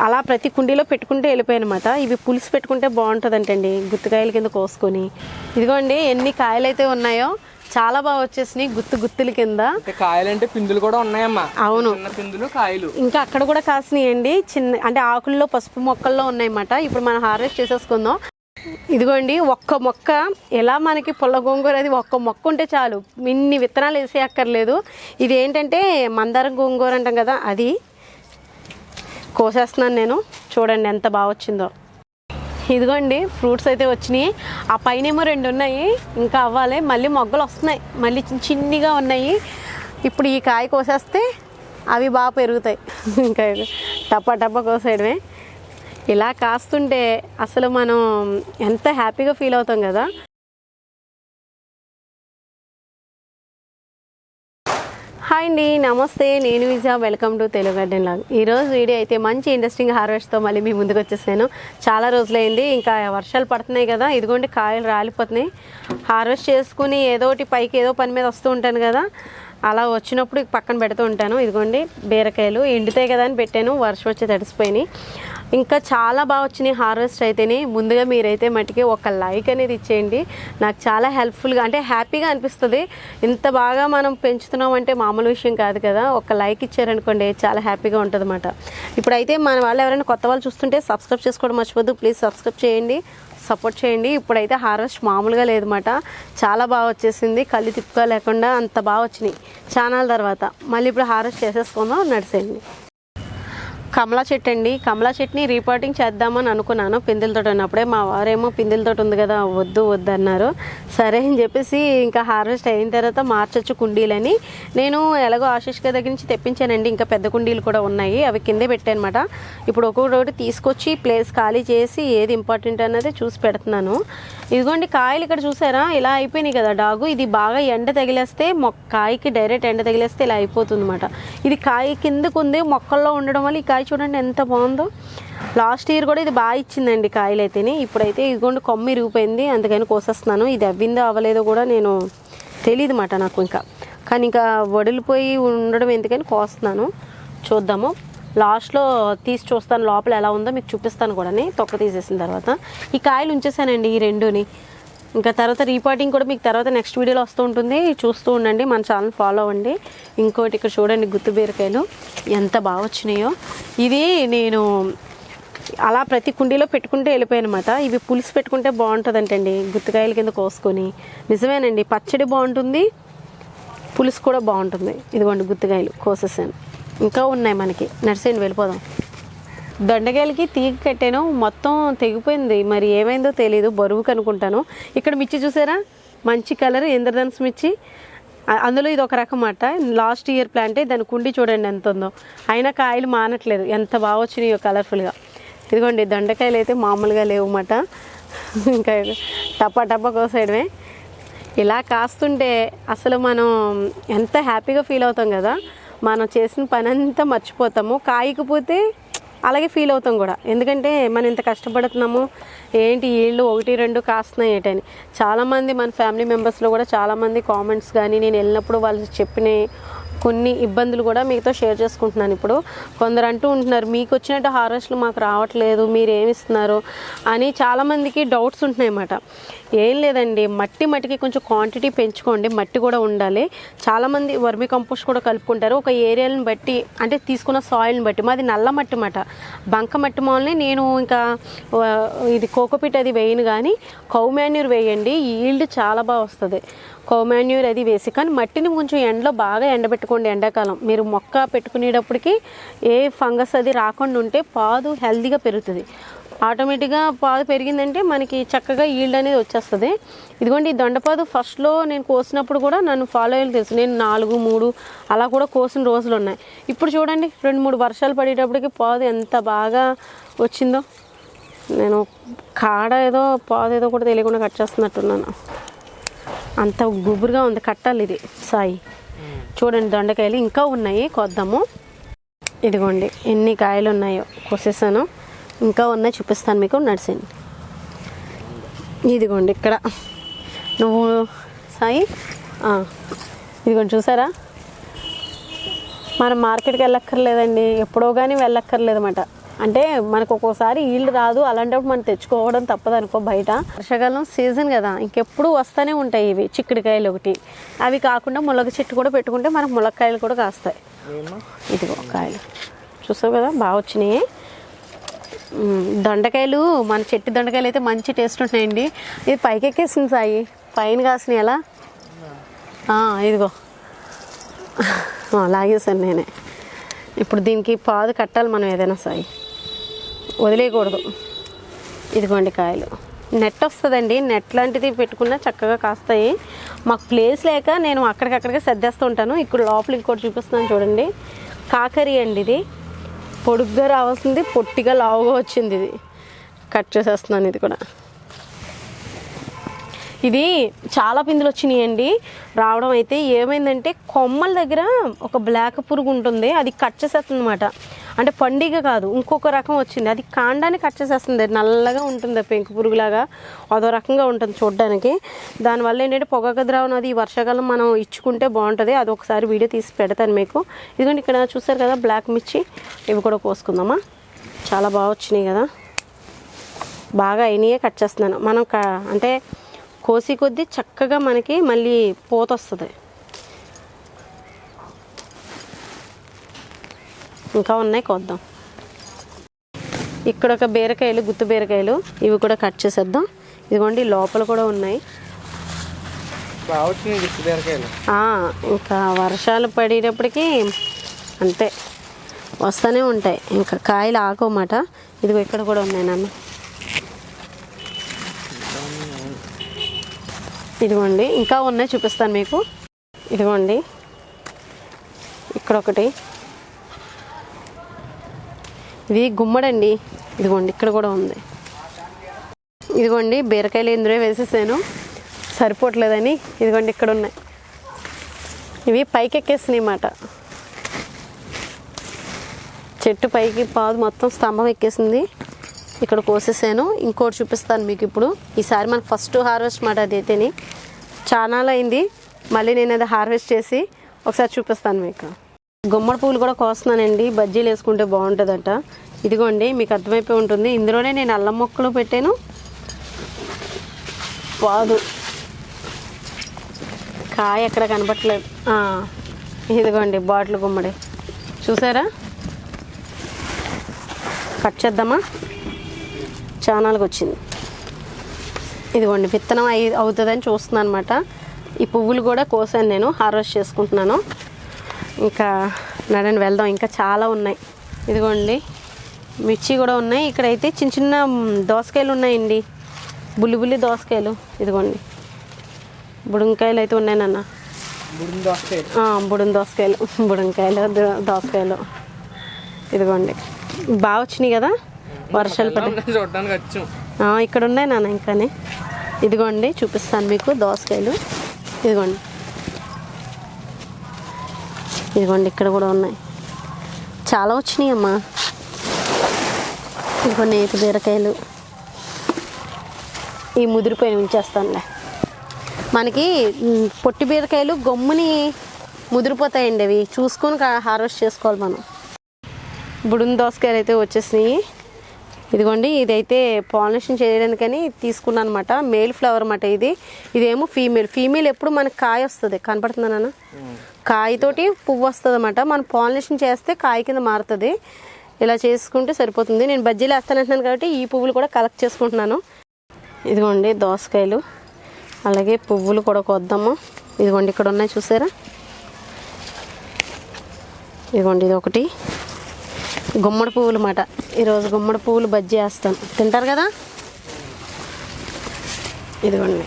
అలా ప్రతి కుండీలో పెట్టుకుంటే వెళ్ళిపోయానమాట. ఇవి పులుసు పెట్టుకుంటే బాగుంటుందంటండి, గుత్తికాయల కింద కోసుకొని. ఇదిగోండి ఎన్ని కాయలు అయితే ఉన్నాయో, చాలా బాగా వచ్చేసినాయి గుత్తుల కింద. కాయలు అంటే పిందులు కూడా ఉన్నాయమ్మా. అవును, పిందులు కాయలు ఇంకా అక్కడ కూడా కాసినాయండి. చిన్న అంటే ఆకుల్లో పసుపు మొక్కల్లో ఉన్నాయన్నమాట. ఇప్పుడు మనం హార్వెస్ట్ చేసేసుకుందాం. ఇదిగోండి ఒక్క మొక్క, ఎలా మనకి పుల్ల గోంగూర అది ఒక్క మొక్క ఉంటే చాలు, ఇన్ని విత్తనాలు వేసే అక్కర్లేదు. ఇది ఏంటంటే మందారం గోంగూర అంటాం కదా, అది కోసేస్తున్నాను నేను. చూడండి ఎంత బాగా వచ్చిందో. ఇదిగోండి ఫ్రూట్స్ అయితే వచ్చినాయి. ఆ పైన ఏమో 2 ఉన్నాయి, ఇంకా అవ్వాలి. మళ్ళీ మొగ్గలు వస్తున్నాయి, మళ్ళీ చిన్నగా ఉన్నాయి. ఇప్పుడు ఈ కాయ కోసేస్తే అవి బాగా పెరుగుతాయి. ఇంకా టప్పా కోసేయడమే. ఇలా కాస్తుంటే అసలు మనం ఎంత హ్యాపీగా ఫీల్ అవుతాం కదా. హాయ్ అండి, నమస్తే. నేను Vijaya, welcome to Telugu garden log. ఈరోజు వీడియో అయితే మంచి ఇంట్రెస్టింగ్ హార్వెస్ట్తో మళ్ళీ మీ ముందుకు వచ్చేసాను. చాలా రోజులైంది, ఇంకా వర్షాలు పడుతున్నాయి కదా. ఇదిగోండి కాయలు రాలిపోతున్నాయి. హార్వెస్ట్ చేసుకుని ఏదో ఒకటి పైకి ఏదో పని మీద వస్తూ ఉంటాను కదా, అలా వచ్చినప్పుడు పక్కన పెడుతూ ఉంటాను. ఇదిగోండి బీరకాయలు ఎండుతాయి కదా అని పెట్టాను, వర్షం వచ్చి తడిసిపోయినాయి. ఇంకా చాలా బాగా వచ్చినాయి హార్వెస్ట్ అయితేనే. ముందుగా మీరైతే మట్టికి ఒక లైక్ అనేది ఇచ్చేయండి, నాకు చాలా హెల్ప్ఫుల్గా అంటే హ్యాపీగా అనిపిస్తుంది. ఇంత బాగా మనం పెంచుతున్నాం అంటే మామూలు విషయం కాదు కదా. ఒక లైక్ ఇచ్చారనుకోండి చాలా హ్యాపీగా ఉంటుంది అన్నమాట. ఇప్పుడైతే మన వాళ్ళు ఎవరైనా కొత్త వాళ్ళు చూస్తుంటే సబ్స్క్రైబ్ చేసుకోవడం మర్చిపోద్దు, ప్లీజ్ సబ్స్క్రైబ్ చేయండి, సపోర్ట్ చేయండి. ఇప్పుడైతే హార్వెస్ట్ మామూలుగా లేదన్నమాట, చాలా బాగా వచ్చేసింది. కళ్ళు తిప్పుగా లేకుండా అంత బాగా వచ్చినాయి ఛానల్ తర్వాత. మళ్ళీ ఇప్పుడు హార్వెస్ట్ చేసేసుకుందాం, నడిసేయండి. కమలా చెట్టు అండి, కమలా చెట్టుని రీపాటింగ్ చేద్దామని అనుకున్నాను పిందెలతో ఉన్నప్పుడే. మా వారేమో పిందెలతో ఉంది కదా వద్దు అన్నారు. సరే అని చెప్పేసి ఇంకా హార్వెస్ట్ అయిన తర్వాత మార్చొచ్చు కుండీలని. నేను ఎలాగో ఆశీష్ గారి దగ్గర నుంచి తెప్పించానండి, ఇంకా పెద్ద కుండీలు కూడా ఉన్నాయి, అవి కిందే పెట్టానమాట. ఇప్పుడు ఒక్కొక్కటి తీసుకొచ్చి ప్లేస్ ఖాళీ చేసి ఏది ఇంపార్టెంట్ అన్నది చూసి పెడుతున్నాను. ఇదిగోండి కాయలు ఇక్కడ చూసారా, ఇలా అయిపోయినాయి కదా డాగు. ఇది బాగా ఎండ తగిలేస్తే కాయకి డైరెక్ట్ ఎండ తగిలేస్తే ఇలా అయిపోతుంది అనమాట. ఇది కాయ కిందకు ఉంది, మొక్కల్లో ఉండడం వల్ల ఈ కాయ చూడండి ఎంత బాగుందో. లాస్ట్ ఇయర్ కూడా ఇది బాగా ఇచ్చిందండి కాయలు అయితేనే. ఇప్పుడైతే ఇదిగోండి కొమ్మ ఇరిగిపోయింది, అందుకని కోసేస్తున్నాను. ఇది అవ్విందో అవ్వలేదో కూడా నేను తెలియదు మాట నాకు ఇంకా, కానీ ఇంకా వడిలిపోయి ఉండడం ఎందుకని కోస్తున్నాను. చూద్దాము, లాస్ట్లో తీసి చూస్తాను లోపల ఎలా ఉందో మీకు చూపిస్తాను కూడా, తొక్క తీసేసిన తర్వాత. ఈ కాయలు ఉంచేసానండి ఈ రెండుని. ఇంకా తర్వాత రీపాటింగ్ కూడా మీకు తర్వాత నెక్స్ట్ వీడియోలో వస్తూ ఉంటుంది, చూస్తూ ఉండండి, మన ఛానల్ ఫాలో అవ్వండి. ఇంకోటి ఇక్కడ చూడండి గుత్తి బీరకాయలు ఎంత బాగా వచ్చినాయో. ఇది నేను అలా ప్రతి కుండీలో పెట్టుకుంటే వెళ్ళిపోయానమాట. ఇవి పులుసు పెట్టుకుంటే బాగుంటుందంటండి, గుత్తికాయల కింద కోసుకొని. నిజమేనండి, పచ్చడి బాగుంటుంది, పులుసు కూడా బాగుంటుంది. ఇదిగోండి గుత్తికాయలు కోసేసాను, ఇంకా ఉన్నాయి మనకి. నడిసేయండి వెళ్ళిపోదాం. దొండకాయలకి తీగ కట్టాను, మొత్తం తెగిపోయింది, మరి ఏమైందో తెలీదు, బరువుకి అనుకుంటాను. ఇక్కడ మిర్చి చూసారా, మంచి కలర్ ఇంద్రధనుసు మిర్చి. అందులో ఇది ఒక రకం అన్నమాట, లాస్ట్ ఇయర్ ప్లాంటే. దాని కుండి చూడండి ఎంత ఉందో, అయినా కాయలు మానట్లేదు, ఎంత బాగా వచ్చినాయో కలర్ఫుల్గా. ఇదిగోండి దొండకాయలు అయితే మామూలుగా లేవన్నమాట, ఇంకా టప్పా కోసేయడమే. ఇలా కాస్తుంటే అసలు మనం ఎంత హ్యాపీగా ఫీల్ అవుతాం కదా. మనం చేసిన పని అంతా మర్చిపోతాము, కాయకపోతే అలాగే ఫీల్ అవుతాం కూడా. ఎందుకంటే మనం ఇంత కష్టపడుతున్నాము, ఏంటి వీళ్ళు 1-2 కాస్తున్నాయి ఏంటని. చాలామంది మన ఫ్యామిలీ మెంబర్స్లో కూడా చాలామంది కామెంట్స్ కానీ నేను వెళ్ళినప్పుడు వాళ్ళు చెప్పిన కొన్ని ఇబ్బందులు కూడా మీతో షేర్ చేసుకుంటున్నాను. ఇప్పుడు కొందరు అంటూ ఉంటున్నారు, మీకు వచ్చినట్టు హార్వెస్ట్లు మాకు రావట్లేదు, మీరు ఏమి ఇస్తున్నారు అని చాలామందికి డౌట్స్ ఉంటున్నాయి అన్నమాట. ఏం లేదండి, మట్టికి కొంచెం క్వాంటిటీ పెంచుకోండి, మట్టి కూడా ఉండాలి. చాలామంది వర్మి కంపోస్ట్ కూడా కలుపుకుంటారు ఒక ఏరియాలను బట్టి, అంటే తీసుకున్న సాయిల్ని బట్టి. మాది నల్ల మట్టి అన్నమాట, బంక మట్టి మాల్ని నేను ఇంకా ఇది కోకోపీట్ అది వేయను, కానీ కౌ మాన్యూర్ వేయండి, ఈల్డ్ చాలా బాగా వస్తుంది. కౌ మాన్యూర్ అది వేసి, కానీ మట్టిని కొంచెం ఎండలో బాగా ఎండబెట్టుకోండి. ఎండాకాలం మీరు మొక్క పెట్టుకునేటప్పటికి ఏ ఫంగస్ అది రాకుండా ఉంటే పాదు హెల్తీగా పెరుగుతుంది. ఆటోమేటిక్గా పాదు పెరిగిందంటే మనకి చక్కగా ఈల్డ్ అనేది వచ్చేస్తుంది. ఇదిగోండి ఈ దొండపాదు ఫస్ట్లో నేను కోసినప్పుడు కూడా నన్ను ఫాలో అయ్యేది తెలుసు, నేను 4-3 అలా కూడా కోసిన రోజులు ఉన్నాయి. ఇప్పుడు చూడండి 2-3 వర్షాలు పడేటప్పటికి పాదు ఎంత బాగా వచ్చిందో. నేను కాడ ఏదో పాదు ఏదో కూడా తెలియకుండా కట్ చేస్తున్నట్టున్నాను, అంత గుబురుగా ఉంది. కట్టాలి ఇది సాయి. చూడండి దొండకాయలు ఇంకా ఉన్నాయి, కొద్దాము. ఇదిగోండి ఎన్ని కాయలు ఉన్నాయో కోసేసాను, ఇంకా ఉన్నాయి చూపిస్తాను మీకు, నడిచండి. ఇదిగోండి ఇక్కడ నువ్వు సాయి, ఇదిగోండి చూసారా, మనం మార్కెట్కి వెళ్ళక్కర్లేదండి, ఎప్పుడో కానీ వెళ్ళక్కర్లేదన్నమాట. అంటే మనకు ఒక్కోసారి ఈల్డ్ రాదు, అలాంటప్పుడు మనం తెచ్చుకోవడం తప్పదు అనుకో బయట. వర్షాకాలం సీజన్ కదా, ఇంకెప్పుడు వస్తూనే ఉంటాయి ఇవి. చిక్కుడుకాయలు ఒకటి, అవి కాకుండా ములగ చెట్టు కూడా పెట్టుకుంటే మనకు ములక్కాయలు కూడా కాస్తాయి. ఇదిగో కాయలు చూసావు కదా, బాగా వచ్చినాయి. దొండకాయలు, మన చెట్టు దొండకాయలు అయితే మంచి టేస్ట్ ఉంటాయండి. ఇది పైకి ఎక్కేసింది సాయి, పైన కాసినాయి ఎలా. ఇదిగో లాగేసాను నేనే. ఇప్పుడు దీనికి పాదు కట్టాలి మనం ఏదైనా సాయి, వదిలేయకూడదు. ఇదిగోండి కాయలు, నెట్ వస్తుందండి, నెట్ లాంటిది పెట్టుకున్నా చక్కగా కాస్తాయి. మాకు ప్లేస్ లేక నేను అక్కడికక్కడికే సర్దేస్తూ ఉంటాను. ఇక్కడ లోపల ఇంకోటి చూపిస్తున్నాను చూడండి, కాకరి అండి. ఇది పొడుగ్గా రావాల్సింది పొట్టిగా లావుగా వచ్చింది, ఇది కట్ చేసేస్తున్నాను. ఇది కూడా, ఇది చాలా పిందులు వచ్చినాయండి. రావడం అయితే ఏమైందంటే కొమ్మల దగ్గర ఒక బ్లాక్ పురుగు ఉంటుంది, అది కట్ చేసేస్తుంది అనమాట. అంటే పండుగ కాదు, ఇంకొక రకం వచ్చింది, అది కాండాన్ని కట్ చేసేస్తుంది. నల్లగా ఉంటుంది, పెంకు పురుగులాగా అదో రకంగా ఉంటుంది చూడడానికి. దానివల్ల ఏంటంటే పొగాకు ద్రావణం అది ఈ వర్షాకాలం మనం ఇచ్చుకుంటే బాగుంటుంది. అది ఒకసారి వీడియో తీసి పెడతాను మీకు. ఇదిగోండి ఇక్కడ చూసారు కదా బ్లాక్ మిర్చి, ఇవి కూడా కోసుకుందామా. చాలా బాగా వచ్చినాయి కదా, బాగా అయినాయే కట్ చేస్తున్నాను. మనం అంటే కోసి కొద్దీ చక్కగా మనకి మళ్ళీ పోత వస్తుంది. ఇంకా ఉన్నాయి, కోద్దాం. ఇక్కడ ఒక బీరకాయలు, గుత్తు బీరకాయలు, ఇవి కూడా కట్ చేసేద్దాం. ఇదిగోండి లోపల కూడా ఉన్నాయి. ఇంకా వర్షాలు పడేటప్పటికి అంతే వస్తూనే ఉంటాయి, ఇంకా కాయలు ఆకోమాట. ఇదిగో ఇక్కడ కూడా ఉన్నాయి నాన్న. ఇదిగోండి ఇంకా ఉన్నాయి, చూపిస్తాను మీకు. ఇదిగోండి ఇక్కడ ఒకటి, ఇది గుమ్మడండి. ఇదిగోండి ఇక్కడ కూడా ఉంది. ఇదిగోండి బీరకాయలు ఇందులో వేసేసాను, సరిపోవట్లేదని. ఇదిగోండి ఇక్కడ ఉన్నాయి, ఇవి పైకి ఎక్కేసినాయి అన్నమాట. చెట్టు పైకి పాదు మొత్తం స్తంభం ఎక్కేసింది. ఇక్కడ కోసేసాను. ఇంకోటి చూపిస్తాను మీకు ఇప్పుడు. ఈసారి మనకు ఫస్ట్ హార్వెస్ట్ మాట అది అయితేని చాలా అయింది. మళ్ళీ నేను అది హార్వెస్ట్ చేసి ఒకసారి చూపిస్తాను మీకు. గుమ్మడి పువ్వులు కూడా కోస్తున్నానండి, బజ్జీలు వేసుకుంటే బాగుంటుందట. ఇదిగోండి మీకు అర్థమైపోయి ఉంటుంది, ఇందులోనే నేను అల్లం మొక్కలు పెట్టాను. పాదు కాయ ఎక్కడ కనపట్లేదు. ఇదిగోండి బాటిల్ గుమ్మడి చూసారా. కట్ చేద్దామా, చానాలకు వచ్చింది. ఇదిగోండి విత్తనం అవుతుందని చూస్తున్నాను అనమాట. ఈ పువ్వులు కూడా కోసాను, నేను హార్వెస్ట్ చేసుకుంటున్నాను. ఇంకా నడండి వెళ్దాం, ఇంకా చాలా ఉన్నాయి. ఇదిగోండి మిర్చి కూడా ఉన్నాయి. ఇక్కడైతే చిన్న చిన్న దోసకాయలు ఉన్నాయండి, బుల్లి బుల్లి దోసకాయలు. ఇదిగోండి బుడంకాయలు అయితే ఉన్నాయి నాన్న, బుడం దోసకాయలు, బుడంకాయలు దోసకాయలు. ఇదిగోండి బాగా వచ్చినాయి కదా, వర్షాలు పడ్డాయి. ఇక్కడ ఉన్నాయి నాన్న ఇంకానే. ఇదిగోండి చూపిస్తాను మీకు దోసకాయలు. ఇదిగోండి ఇదిగోండి ఇక్కడ కూడా ఉన్నాయి, చాలా వచ్చినాయి అమ్మా. ఇదిగోండి నేతి బీరకాయలు, ఈ ముదిరిపోయి ఉంచేస్తానులే. మనకి పొట్టి బీరకాయలు గమ్ముని ముదిరిపోతాయండి, అవి చూసుకొని హార్వెస్ట్ చేసుకోవాలి మనం. బుడుం దోసకాయలు అయితే వచ్చేసినాయి. ఇదిగోండి ఇదైతే పాలినేషన్ చేయడానికని తీసుకున్నాను అనమాట. మేల్ ఫ్లవర్ అన్నమాట ఇది. ఇదేమో ఫీమేల్ ఎప్పుడు మనకు కాయ వస్తుంది, కనపడుతుందా నాన్న, కాయతోటి పువ్వు వస్తుంది అన్నమాట. మనం పాలినేషన్ చేస్తే కాయ కింద మారుతుంది. ఇలా చేసుకుంటే సరిపోతుంది. నేను బజ్జీలు వేస్తానంటున్నాను కాబట్టి ఈ పువ్వులు కూడా కలెక్ట్ చేసుకుంటున్నాను. ఇదిగోండి దోసకాయలు, అలాగే పువ్వులు కూడా కొద్దాము. ఇదిగోండి ఇక్కడ ఉన్నాయి చూసారా. ఇదిగోండి ఇది ఒకటి గుమ్మడి పువ్వులు అన్నమాట. ఈరోజు గుమ్మడి పువ్వులు బజ్జీ వేస్తాను, తింటారు కదా. ఇదిగోండి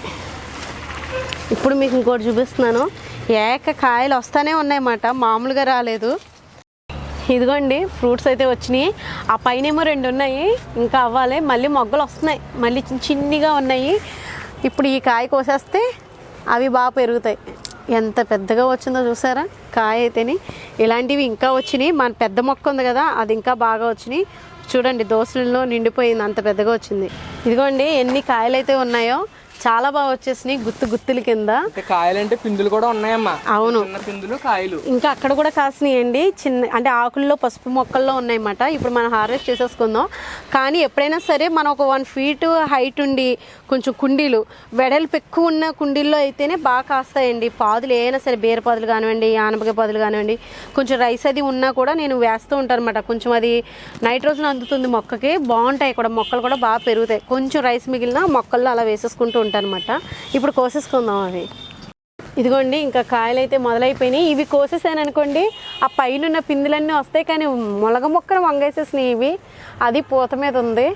ఇప్పుడు మీకు ఇంకోటి చూపిస్తున్నాను. ఏక కాయలు వస్తూనే ఉన్నాయన్నమాట, మామూలుగా రాలేదు. ఇదిగోండి ఫ్రూట్స్ అయితే వచ్చినాయి. ఆ పైనేమో 2 ఉన్నాయి, ఇంకా అవ్వాలి. మళ్ళీ మొగ్గలు వస్తున్నాయి, మళ్ళీ చిన్నగా ఉన్నాయి. ఇప్పుడు ఈ కాయ కోసేస్తే అవి బాగా పెరుగుతాయి. ఎంత పెద్దగా వచ్చిందో చూసారా కాయ అయితేని. ఇలాంటివి ఇంకా వచ్చినాయి. మన పెద్ద మొక్క ఉంది కదా, అది ఇంకా బాగా వచ్చినాయి. చూడండి దోసలలో నిండిపోయింది, అంత పెద్దగా వచ్చింది. ఇదిగోండి ఎన్ని కాయలు అయితే ఉన్నాయో. చాలా బాగా వచ్చేసినాయి గుత్తుల కింద. అంటే కాయలంటే పిందులు కూడా ఉన్నాయమ్మా. అవును, చిన్న పిందులు కాయలు ఇంకా అక్కడ కూడా కాసినాయండి. చిన్న అంటే ఆకుల్లో పసుపు మొక్కల్లో ఉన్నాయన్నమాట. ఇప్పుడు మనం హార్వెస్ట్ చేసేసుకుందాం. కానీ ఎప్పుడైనా సరే మనం ఒక 1 feet హైట్ ఉండి కొంచెం కుండీలు వెడల్పు ఎక్కువ ఉన్న కుండీల్లో అయితేనే బాగా కాస్తాయండి. పాదులు ఏమైనా సరే బీర పాదులు కానివ్వండి, ఆనపకాయ పాదులు కానివ్వండి, కొంచెం రైస్ అది ఉన్నా కూడా నేను వేస్తూ ఉంటాను అనమాట. కొంచెం అది నైట్రోజన్ అందుతుంది మొక్కకి, బాగుంటాయి కూడా మొక్కలు కూడా బాగా పెరుగుతాయి. కొంచెం రైస్ మిగిలిన మొక్కల్లో అలా వేసేసుకుంటూ ఉంటాను అనమాట. ఇప్పుడు కోసేసుకుందాం అవి. ఇదిగోండి ఇంకా కాయలు అయితే మొదలైపోయినాయి. ఇవి కోసేసాను అనుకోండి, ఆ పైన ఉన్న పిందులన్నీ వస్తాయి. కానీ మొలగ మొక్కను వంగేసేసినాయి ఇవి. అది పూత మీద ఉంది.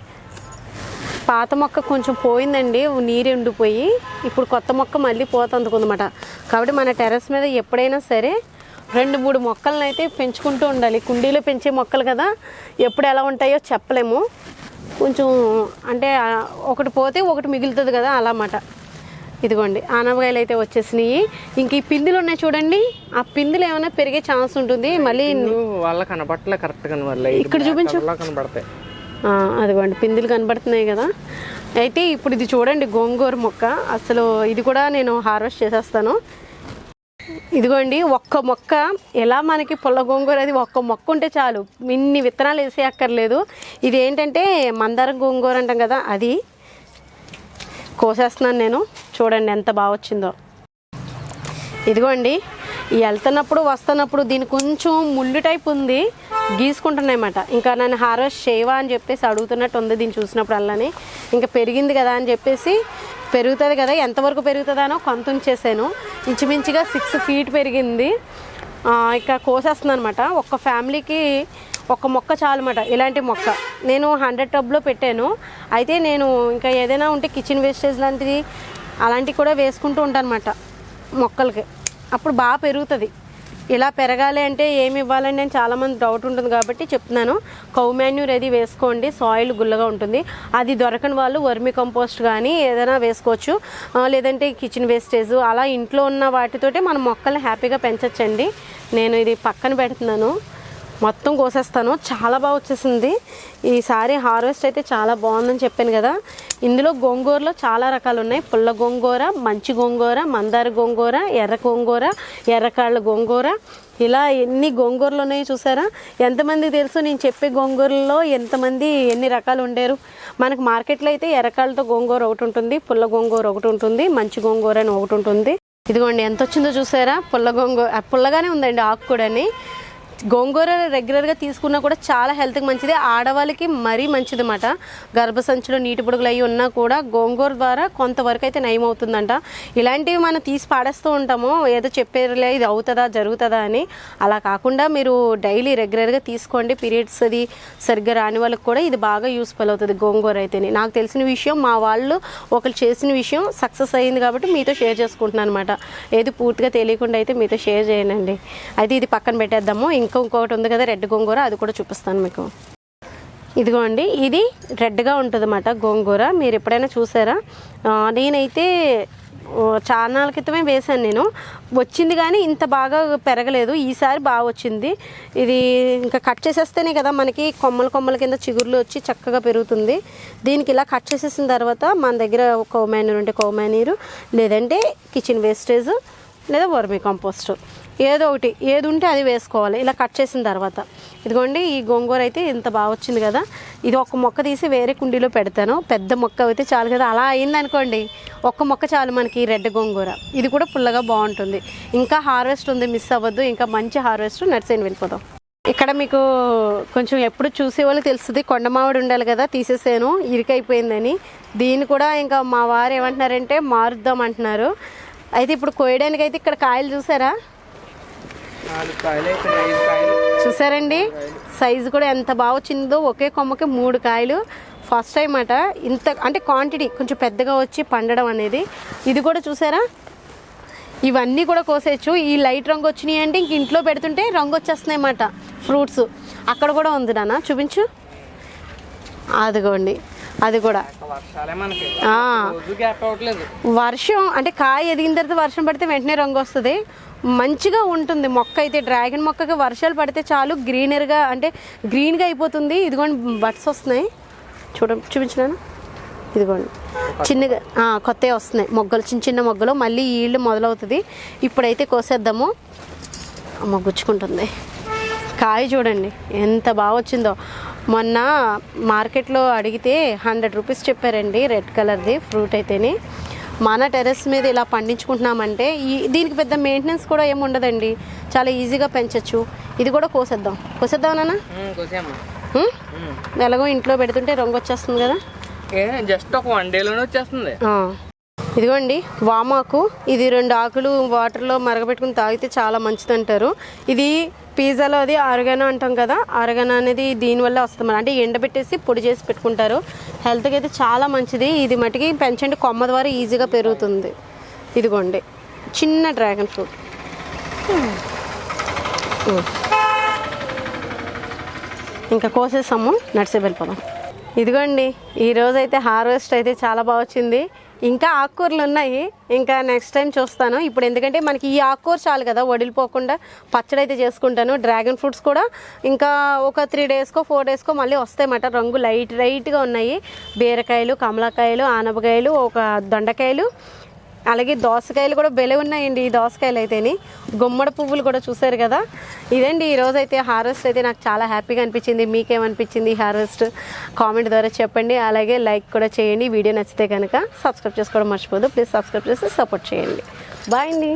పాత మొక్క కొంచెం పోయిందండి, నీరు ఎండిపోయి. ఇప్పుడు కొత్త మొక్క మళ్ళీ పూత అందుకుందన్నమాట. కాబట్టి మన టెర్రస్ మీద ఎప్పుడైనా సరే 2-3 మొక్కలను అయితే పెంచుకుంటూ ఉండాలి. కుండీలో పెంచే మొక్కలు కదా, ఎప్పుడు ఎలా ఉంటాయో చెప్పలేము. కొంచెం అంటే ఒకటి పోతే ఒకటి మిగులుతుంది కదా, అలా అన్నమాట. ఇదిగోండి ఆనపకాయలు అయితే వచ్చేసినాయి. ఇంక ఈ పిందులు ఉన్నాయి చూడండి, ఆ పిందులు ఏమైనా పెరిగే ఛాన్స్ ఉంటుంది. మళ్ళీ వాళ్ళ కనబట్టలే కరెక్ట్గా ఇక్కడ చూపించు. కనబడతాయి. అదిగోండి పిందులు కనబడుతున్నాయి కదా. అయితే ఇప్పుడు ఇది చూడండి గోంగూర మొక్క. అసలు ఇది కూడా నేను హార్వెస్ట్ చేసేస్తాను. ఇదిగోండి ఒక్క మొక్క, ఎలా మనకి పుల్ల గోంగూర అది ఒక్క మొక్క ఉంటే చాలు, ఇన్ని విత్తనాలు వేసే అక్కర్లేదు. ఇది ఏంటంటే మందారం గోంగూర అంటాం కదా, అది కోసేస్తున్నాను నేను. చూడండి ఎంత బాగా వచ్చిందో. ఇదిగోండి వెళ్తున్నప్పుడు వస్తున్నప్పుడు దీని కొంచెం ముళ్ళు టైప్ ఉంది, గీసుకుంటున్నాయన్నమాట. ఇంకా నన్ను హార్వెస్ట్ చేయవా అని చెప్పేసి అడుగుతున్నట్టు ఉంది దీన్ని చూసినప్పుడు. అలానే ఇంకా పెరిగింది కదా అని చెప్పేసి, పెరుగుతుంది కదా ఎంతవరకు పెరుగుతుందానో కొంత ఉంచేసాను. ఇంచుమించుగా 6 feet పెరిగింది. ఇక కోసేస్తున్నాను అనమాట. ఒక్క ఫ్యామిలీకి ఒక్క మొక్క చాలు అన్నమాట. ఇలాంటి మొక్క నేను 100 tubలో పెట్టాను. అయితే నేను ఇంకా ఏదైనా ఉంటే కిచెన్ వేస్టేజ్ లాంటిది అలాంటివి కూడా వేసుకుంటూ ఉంటాను అనమాట మొక్కలకి. అప్పుడు బాగా పెరుగుతుంది. ఇలా పెరగాలి అంటే ఏమి ఇవ్వాలని నేను చాలామంది డౌట్ ఉంటుంది కాబట్టి చెప్తున్నాను. కౌ మాన్యూర్ అది వేసుకోండి, సాయిల్ గుల్లగా ఉంటుంది. అది దొరకని వాళ్ళు వర్మి కంపోస్ట్ కానీ ఏదైనా వేసుకోవచ్చు. లేదంటే కిచెన్ వేస్టేజ్ అలా ఇంట్లో ఉన్న వాటితోటే మనం మొక్కల్ని హ్యాపీగా పెంచచ్చండి. నేను ఇది పక్కన పెడుతున్నాను, మొత్తం కోసేస్తాను. చాలా బాగా వచ్చేసింది ఈసారి హార్వెస్ట్ అయితే, చాలా బాగుందని చెప్పాను కదా. ఇందులో గోంగూరలో చాలా రకాలు ఉన్నాయి. పుల్ల గోంగూర, మంచి గోంగూర, మందార గోంగూర, ఎర్ర గోంగూర, ఎర్రకాళ్ళ గోంగూర, ఇలా ఎన్ని గోంగూరలు ఉన్నాయో చూసారా. ఎంతమందికి తెలుసు నేను చెప్పే గోంగూరలో ఎంతమంది ఎన్ని రకాలు ఉండేరు. మనకు మార్కెట్లో అయితే ఎర్రకాళ్ళతో గోంగూర ఒకటి ఉంటుంది, పుల్ల గోంగూర ఒకటి ఉంటుంది, మంచి గోంగూర అని ఒకటి ఉంటుంది. ఇదిగోండి ఎంత వచ్చిందో చూసారా. పుల్ల గోంగూర పుల్లగానే ఉందండి ఆకు కూడాని. గోంగూర రెగ్యులర్గా తీసుకున్నా కూడా చాలా హెల్త్కి మంచిది, ఆడవాళ్ళకి మరీ మంచిది అన్నమాట. గర్భసంచిలో నీటి పొడుగులు అవి ఉన్నా కూడా గోంగూర ద్వారా కొంతవరకు అయితే నయం అవుతుందంట. ఇలాంటివి మనం తీసి పాడేస్తూ ఉంటాము, ఏదో చెప్పేరులే ఇది అవుతుందా జరుగుతుందా అని. అలా కాకుండా మీరు డైలీ రెగ్యులర్గా తీసుకోండి. పీరియడ్స్ అది సరిగ్గా రాని వాళ్ళకి కూడా ఇది బాగా యూస్ఫుల్ అవుతుంది గోంగూర అయితేనే. నాకు తెలిసిన విషయం, మా వాళ్ళు ఒకరు చేసిన విషయం సక్సెస్ అయ్యింది కాబట్టి మీతో షేర్ చేసుకుంటున్నాను అనమాట. ఏది పూర్తిగా తెలియకుండా అయితే మీతో షేర్ చేయనండి. అయితే ఇది పక్కన పెట్టేద్దాము. ఇంకొకటి ఉంది కదా రెడ్ గోంగూర, అది కూడా చూపిస్తాను మీకు. ఇదిగోండి ఇది రెడ్గా ఉంటుంది అన్నమాట గోంగూర. మీరు ఎప్పుడైనా చూసారా? నేనైతే చాలా క్రితమే వేసాను నేను, వచ్చింది కానీ ఇంత బాగా పెరగలేదు. ఈసారి బాగా వచ్చింది. ఇది ఇంకా కట్ చేసేస్తేనే కదా మనకి కొమ్మల కింద చిగుర్లు వచ్చి చక్కగా పెరుగుతుంది. దీనికి ఇలా కట్ చేసేసిన తర్వాత మన దగ్గర కౌ మాన్యూర్ ఉంటే కౌ మాన్యూర్, లేదంటే కిచెన్ వేస్టేజ్ లేదా వర్మి కంపోస్ట్ ఏదో ఒకటి, ఏది ఉంటే అది వేసుకోవాలి ఇలా కట్ చేసిన తర్వాత. ఇదిగోండి ఈ గోంగూర అయితే ఇంత బాగా వచ్చింది కదా. ఇది ఒక మొక్క తీసి వేరే కుండీలో పెడతాను. పెద్ద మొక్క అయితే చాలు కదా. అలా అయిందనుకోండి, ఒక్క మొక్క చాలు మనకి రెడ్ గోంగూర. ఇది కూడా పుల్లగా బాగుంటుంది. ఇంకా హార్వెస్ట్ ఉంది, మిస్ అవ్వద్దు. ఇంకా మంచి హార్వెస్ట్ నడిచేని వెళ్ళిపోదాం. ఇక్కడ మీకు కొంచెం ఎప్పుడు చూసేవాళ్ళు తెలుస్తుంది, కొండమావిడి ఉండాలి కదా, తీసేసాను ఇరికైపోయిందని. దీన్ని కూడా ఇంకా మా వారు ఏమంటున్నారంటే మారుద్దాం అంటున్నారు. అయితే ఇప్పుడు కోయడానికి అయితే ఇక్కడ కాయలు చూసారా, చూసారండి సైజు కూడా ఎంత బాగా వచ్చిందో. ఒకే కొమ్మకి 3 కాయలు. ఫస్ట్ టైం అట ఇంత అంటే క్వాంటిటీ కొంచెం పెద్దగా వచ్చి పండడం అనేది. ఇది కూడా చూసారా, ఇవన్నీ కూడా కోసేయచ్చు. ఈ లైట్ రంగు వచ్చినాయి అంటే ఇంక ఇంట్లో పెడుతుంటే రంగు వచ్చేస్తున్నాయి అన్నమాట ఫ్రూట్స్. అక్కడ కూడా ఉంది నాన్న, చూపించు. అదిగోండి అది కూడా వర్షం అంటే కాయ ఎదిగిన తర్వాత వర్షం పడితే వెంటనే రంగు వస్తుంది, మంచిగా ఉంటుంది మొక్క అయితే. డ్రాగన్ మొక్కకి వర్షాలు పడితే చాలు గ్రీనర్గా అంటే గ్రీన్గా అయిపోతుంది. ఇదిగోండి బడ్స్ వస్తున్నాయి, చూపించినాను. ఇదిగోండి చిన్నగా కొత్తవి వస్తున్నాయి మొగ్గలు, చిన్న చిన్న మొగ్గలు. మళ్ళీ ఈ ఈల్డ్ మొదలవుతుంది. ఇప్పుడైతే కోసేద్దాము. అమ్మ గుచ్చుకుంటుంది. కాయ చూడండి ఎంత బాగా వచ్చిందో. మొన్న మార్కెట్లో అడిగితే 100 రూపీస్ చెప్పారండి రెడ్ కలర్ది ఫ్రూట్ అయితేనే. మన టెర్రస్ మీద ఇలా పండించుకుంటున్నామంటే దీనికి పెద్ద మెయింటెనెన్స్ కూడా ఏమి ఉండదండి, చాలా ఈజీగా పెంచవచ్చు. ఇది కూడా కోసేద్దాం నాన్న. ఎలాగో ఇంట్లో పెడుతుంటే రంగు వచ్చేస్తుంది కదా, జస్ట్ ఒక 1 డేలోనే వచ్చేస్తుంది. ఇదిగోండి వామాకు. ఇది 2 ఆకులు వాటర్లో మరగబెట్టుకుని తాగితే చాలా మంచిది అంటారు. ఇది పిజ్జాలో అది ఆరగానో అంటాం కదా, ఆరగానో అనేది దీనివల్ల వస్తుంది. అంటే ఎండబెట్టేసి పొడి చేసి పెట్టుకుంటారు. హెల్త్కి అయితే చాలా మంచిది. ఇది మటుకి పెంచండి, కొమ్మ ద్వారా ఈజీగా పెరుగుతుంది. ఇదిగోండి చిన్న డ్రాగన్ ఫ్రూట్. ఇంకా కోసేసాము, నడిచే వెళ్ళిపోదాం. ఇదిగోండి ఈరోజు అయితే హార్వెస్ట్ అయితే చాలా బాగా వచ్చింది. ఇంకా ఆకుకూరలు ఉన్నాయి, ఇంకా నెక్స్ట్ టైం చూస్తాను. ఇప్పుడు ఎందుకంటే మనకి ఈ ఆకుకూర చాలు కదా, వడిలిపోకుండా పచ్చడి అయితే చేసుకుంటాను. డ్రాగన్ ఫ్రూట్స్ కూడా ఇంకా ఒక 3 డేస్కో 4 డేస్కో మళ్ళీ వస్తాయన్నమాట. రంగు లైట్గా ఉన్నాయి. బీరకాయలు, కమలాకాయలు, ఆనపకాయలు, ఒక దొండకాయలు, అలాగే దోసకాయలు కూడా బెలే ఉన్నాయండి. ఈ దోసకాయలు అయితేని గుమ్మడి పువ్వులు కూడా చూసారు కదా. ఇదండి ఈరోజు అయితే హార్వెస్ట్ అయితే నాకు చాలా హ్యాపీగా అనిపించింది. మీకేమనిపించింది ఈ హార్వెస్ట్ కామెంట్ ద్వారా చెప్పండి. అలాగే లైక్ కూడా చేయండి. వీడియో నచ్చితే కనుక సబ్స్క్రైబ్ చేసుకోవడం మర్చిపోదు. ప్లీజ్ సబ్స్క్రైబ్ చేసి సపోర్ట్ చేయండి. బాయ్ అండి.